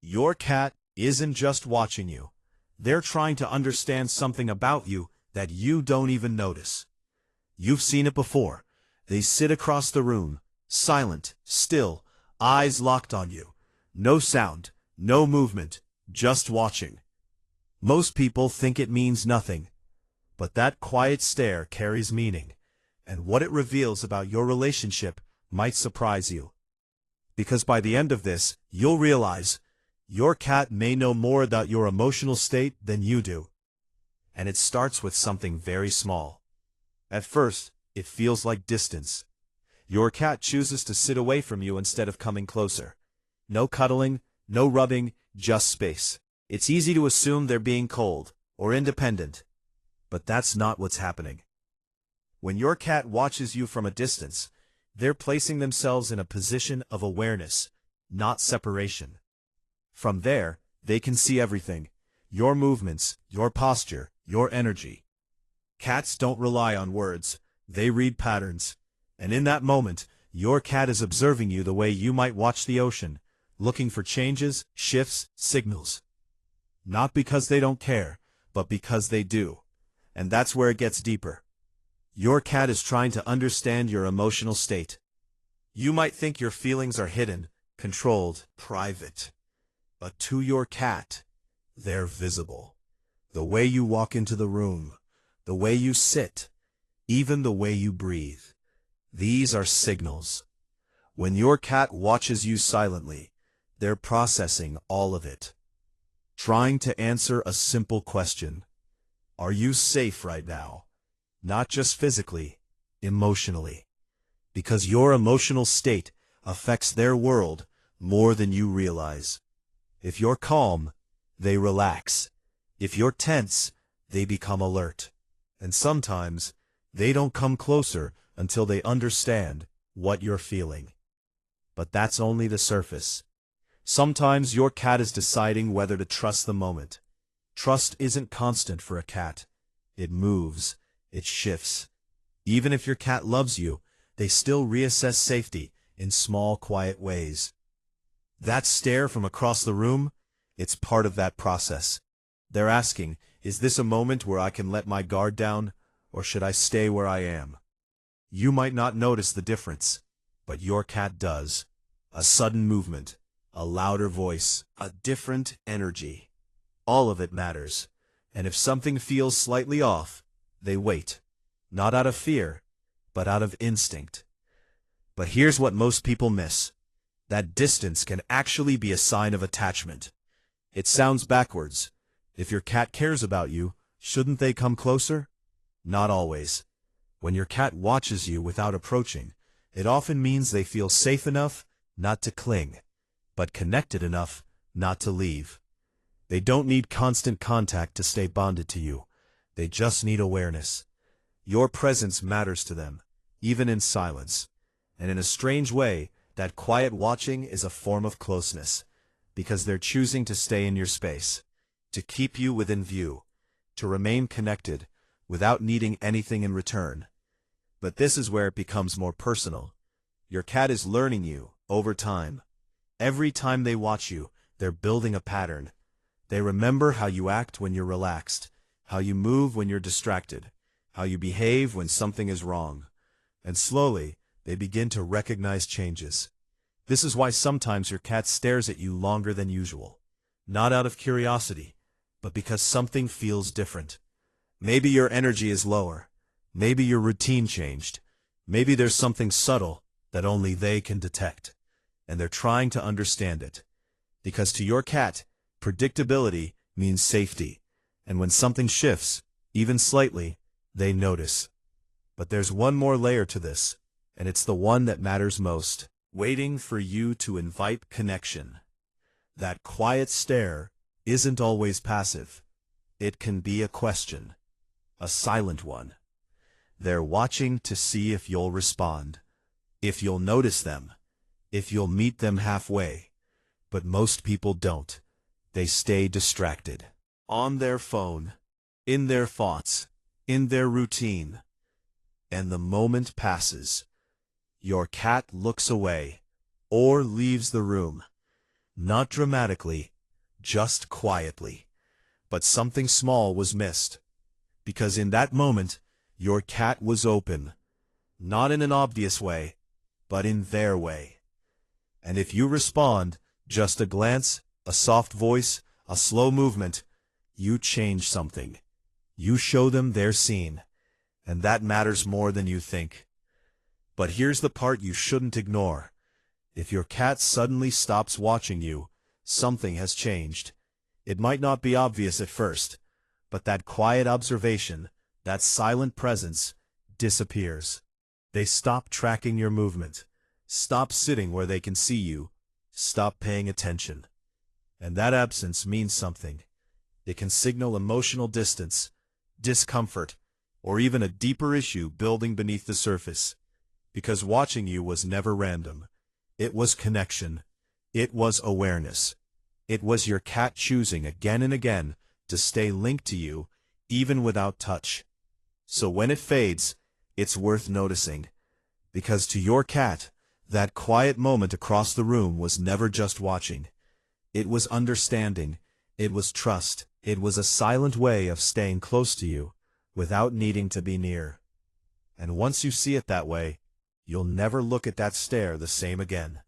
Your cat isn't just watching you. They're trying to understand something about you that you don't even notice. You've seen it before. They sit across the room, silent, still, eyes locked on you. No sound, no movement, just watching. Most people think it means nothing, but that quiet stare carries meaning, and what it reveals about your relationship might surprise you. Because by the end of this, you'll realize your cat may know more about your emotional state than you do. And it starts with something very small. At first, it feels like distance. Your cat chooses to sit away from you instead of coming closer. No cuddling, no rubbing, just space. It's easy to assume they're being cold or independent, but that's not what's happening. When your cat watches you from a distance, they're placing themselves in a position of awareness, not separation. From there, they can see everything: your movements, your posture, your energy. Cats don't rely on words, they read patterns. And in that moment, your cat is observing you the way you might watch the ocean, looking for changes, shifts, signals. Not because they don't care, but because they do. And that's where it gets deeper. Your cat is trying to understand your emotional state. You might think your feelings are hidden, controlled, private. But to your cat, they're visible. The way you walk into the room, the way you sit, even the way you breathe. These are signals. When your cat watches you silently, they're processing all of it. Trying to answer a simple question. Are you safe right now? Not just physically, emotionally. Because your emotional state affects their world more than you realize. If you're calm, they relax. If you're tense, they become alert. And sometimes, they don't come closer until they understand what you're feeling. But that's only the surface. Sometimes your cat is deciding whether to trust the moment. Trust isn't constant for a cat. It moves. It shifts. Even if your cat loves you, they still reassess safety in small, quiet ways. That stare from across the room, it's part of that process. They're asking, is this a moment where I can let my guard down, or should I stay where I am? You might not notice the difference, but your cat does. A sudden movement, a louder voice, a different energy. All of it matters. And if something feels slightly off, they wait. Not out of fear, but out of instinct. But here's what most people miss. That distance can actually be a sign of attachment. It sounds backwards. If your cat cares about you, shouldn't they come closer? Not always. When your cat watches you without approaching, it often means they feel safe enough not to cling, but connected enough not to leave. They don't need constant contact to stay bonded to you. They just need awareness. Your presence matters to them, even in silence. And in a strange way, that quiet watching is a form of closeness, because they're choosing to stay in your space, to keep you within view, to remain connected, without needing anything in return. But this is where it becomes more personal. Your cat is learning you over time. Every time they watch you, they're building a pattern. They remember how you act when you're relaxed, how you move when you're distracted, how you behave when something is wrong. And slowly, they begin to recognize changes. This is why sometimes your cat stares at you longer than usual. Not out of curiosity, but because something feels different. Maybe your energy is lower. Maybe your routine changed. Maybe there's something subtle that only they can detect. And they're trying to understand it. Because to your cat, predictability means safety. And when something shifts, even slightly, they notice. But there's one more layer to this, and it's the one that matters most. Waiting for you to invite connection. That quiet stare isn't always passive. It can be a question. A silent one. They're watching to see if you'll respond. If you'll notice them. If you'll meet them halfway. But most people don't. They stay distracted. On their phone. In their thoughts. In their routine. And the moment passes. Your cat looks away. Or leaves the room. Not dramatically, just quietly. But something small was missed. Because in that moment, your cat was open. Not in an obvious way, but in their way. And if you respond, just a glance, a soft voice, a slow movement, you change something. You show them they're seen. And that matters more than you think. But here's the part you shouldn't ignore. If your cat suddenly stops watching you, something has changed. It might not be obvious at first, but that quiet observation, that silent presence, disappears. They stop tracking your movement, stop sitting where they can see you, stop paying attention. And that absence means something. It can signal emotional distance, discomfort, or even a deeper issue building beneath the surface. Because watching you was never random. It was connection. It was awareness. It was your cat choosing again and again to stay linked to you, even without touch. So when it fades, it's worth noticing. Because to your cat, that quiet moment across the room was never just watching. It was understanding. It was trust. It was a silent way of staying close to you, without needing to be near. And once you see it that way, you'll never look at that stare the same again.